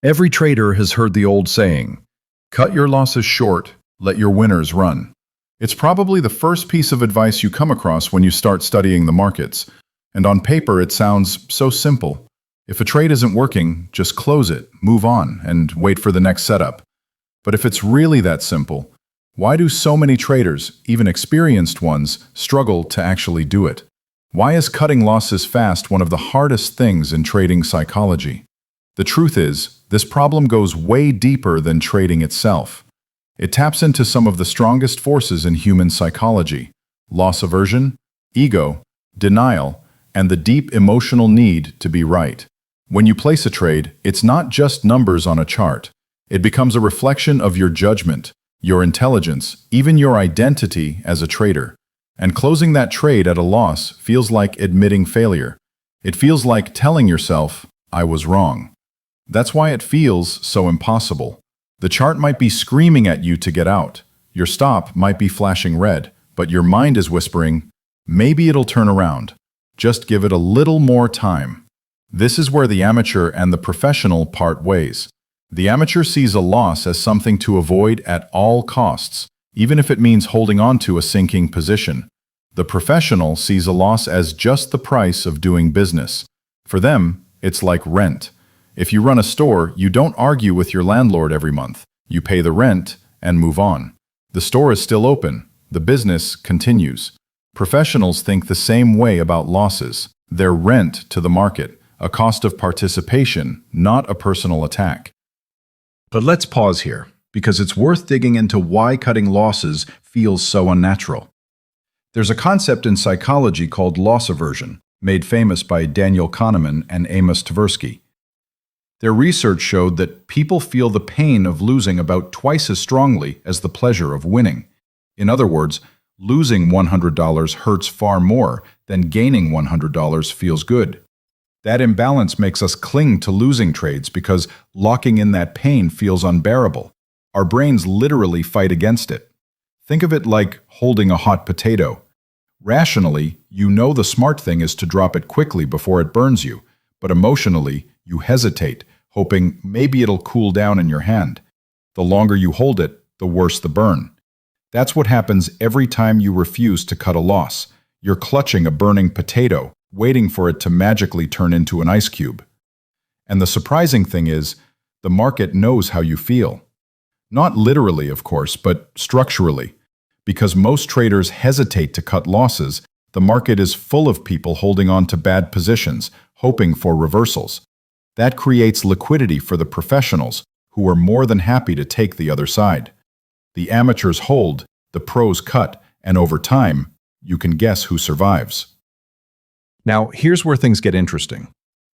Every trader has heard the old saying, cut your losses short, let your winners run. It's probably the first piece of advice you come across when you start studying the markets. And on paper, it sounds so simple. If a trade isn't working, just close it, move on, and wait for the next setup. But if it's really that simple, why do so many traders, even experienced ones, struggle to actually do it? Why is cutting losses fast one of the hardest things in trading psychology? The truth is, this problem goes way deeper than trading itself. It taps into some of the strongest forces in human psychology: loss aversion, ego, denial, and the deep emotional need to be right. When you place a trade, it's not just numbers on a chart. It becomes a reflection of your judgment, your intelligence, even your identity as a trader. And closing that trade at a loss feels like admitting failure. It feels like telling yourself, I was wrong. That's why it feels so impossible. The chart might be screaming at you to get out. Your stop might be flashing red, but your mind is whispering, maybe it'll turn around. Just give it a little more time. This is where the amateur and the professional part ways. The amateur sees a loss as something to avoid at all costs, even if it means holding on to a sinking position. The professional sees a loss as just the price of doing business. For them, it's like rent. If you run a store, you don't argue with your landlord every month. You pay the rent and move on. The store is still open. The business continues. Professionals think the same way about losses. They're rent to the market, a cost of participation, not a personal attack. But let's pause here, because it's worth digging into why cutting losses feels so unnatural. There's a concept in psychology called loss aversion, made famous by Daniel Kahneman and Amos Tversky. Their research showed that people feel the pain of losing about twice as strongly as the pleasure of winning. In other words, losing $100 hurts far more than gaining $100 feels good. That imbalance makes us cling to losing trades because locking in that pain feels unbearable. Our brains literally fight against it. Think of it like holding a hot potato. Rationally, you know the smart thing is to drop it quickly before it burns you, but emotionally, you hesitate, hoping maybe it'll cool down in your hand. The longer you hold it, the worse the burn. That's what happens every time you refuse to cut a loss. You're clutching a burning potato, waiting for it to magically turn into an ice cube. And the surprising thing is, the market knows how you feel. Not literally, of course, but structurally. Because most traders hesitate to cut losses, the market is full of people holding on to bad positions, hoping for reversals. That creates liquidity for the professionals, who are more than happy to take the other side. The amateurs hold, the pros cut, and over time, you can guess who survives. Now, here's where things get interesting.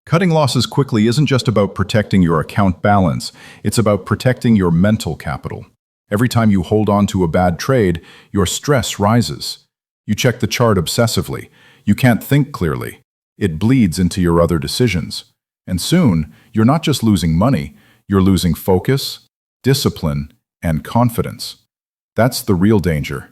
Cutting losses quickly isn't just about protecting your account balance, it's about protecting your mental capital. Every time you hold on to a bad trade, your stress rises. You check the chart obsessively. You can't think clearly. It bleeds into your other decisions. And soon, you're not just losing money, you're losing focus, discipline, and confidence. That's the real danger.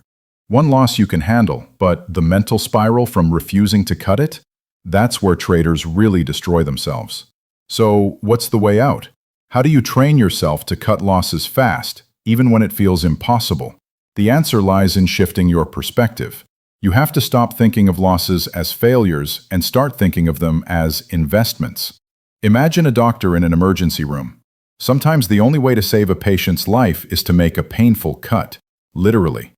One loss you can handle, but the mental spiral from refusing to cut it? That's where traders really destroy themselves. So, what's the way out? How do you train yourself to cut losses fast, even when it feels impossible? The answer lies in shifting your perspective. You have to stop thinking of losses as failures and start thinking of them as investments. Imagine a doctor in an emergency room. Sometimes the only way to save a patient's life is to make a painful cut, literally.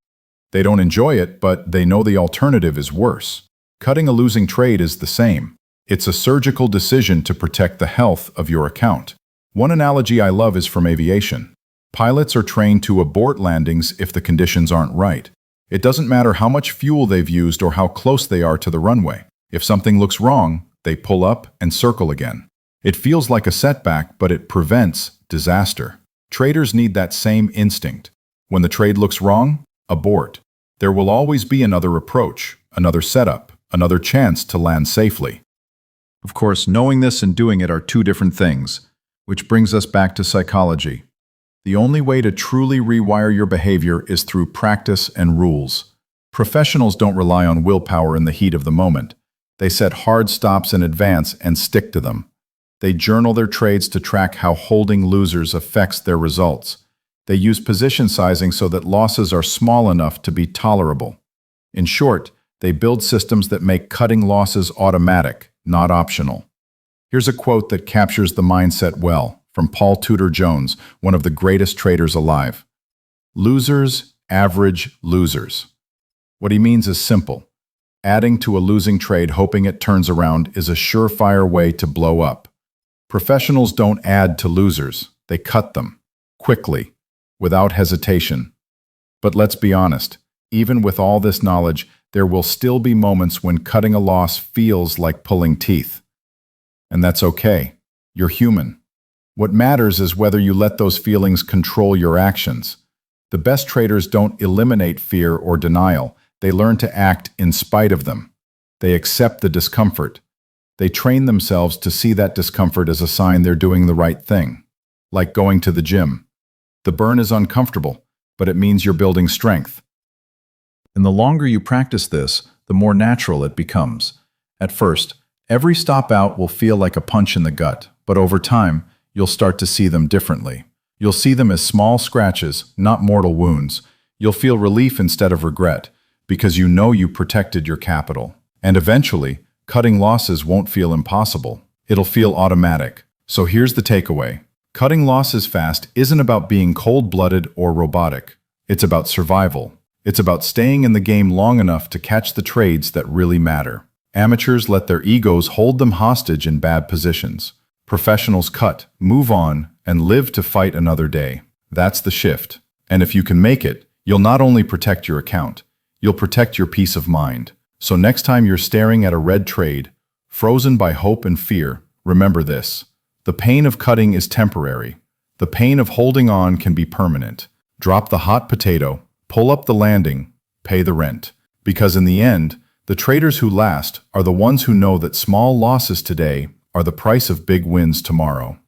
They don't enjoy it, but they know the alternative is worse. Cutting a losing trade is the same. It's a surgical decision to protect the health of your account. One analogy I love is from aviation. Pilots are trained to abort landings if the conditions aren't right. It doesn't matter how much fuel they've used or how close they are to the runway. If something looks wrong, they pull up and circle again. It feels like a setback, but it prevents disaster. Traders need that same instinct. When the trade looks wrong, abort. There will always be another approach, another setup, another chance to land safely. Of course, knowing this and doing it are two different things, which brings us back to psychology. The only way to truly rewire your behavior is through practice and rules. Professionals don't rely on willpower in the heat of the moment. They set hard stops in advance and stick to them. They journal their trades to track how holding losers affects their results. They use position sizing so that losses are small enough to be tolerable. In short, they build systems that make cutting losses automatic, not optional. Here's a quote that captures the mindset well, from Paul Tudor Jones, one of the greatest traders alive. Losers average losers. What he means is simple. Adding to a losing trade hoping it turns around is a surefire way to blow up. Professionals don't add to losers, they cut them. Quickly, without hesitation. But let's be honest, even with all this knowledge, there will still be moments when cutting a loss feels like pulling teeth. And that's okay. You're human. What matters is whether you let those feelings control your actions. The best traders don't eliminate fear or denial. They learn to act in spite of them. They accept the discomfort. They train themselves to see that discomfort as a sign they're doing the right thing. Like going to the gym. The burn is uncomfortable, but it means you're building strength. And the longer you practice this, the more natural it becomes. At first, every stop out will feel like a punch in the gut, but over time, you'll start to see them differently. You'll see them as small scratches, not mortal wounds. You'll feel relief instead of regret, because you know you protected your capital. And eventually, cutting losses won't feel impossible. It'll feel automatic. So here's the takeaway. Cutting losses fast isn't about being cold-blooded or robotic. It's about survival. It's about staying in the game long enough to catch the trades that really matter. Amateurs let their egos hold them hostage in bad positions. Professionals cut, move on, and live to fight another day. That's the shift. And if you can make it, you'll not only protect your account, you'll protect your peace of mind. So next time you're staring at a red trade, frozen by hope and fear, remember this. The pain of cutting is temporary. The pain of holding on can be permanent. Drop the hot potato, pull up the landing, pay the rent. Because in the end, the traders who last are the ones who know that small losses today are the price of big wins tomorrow.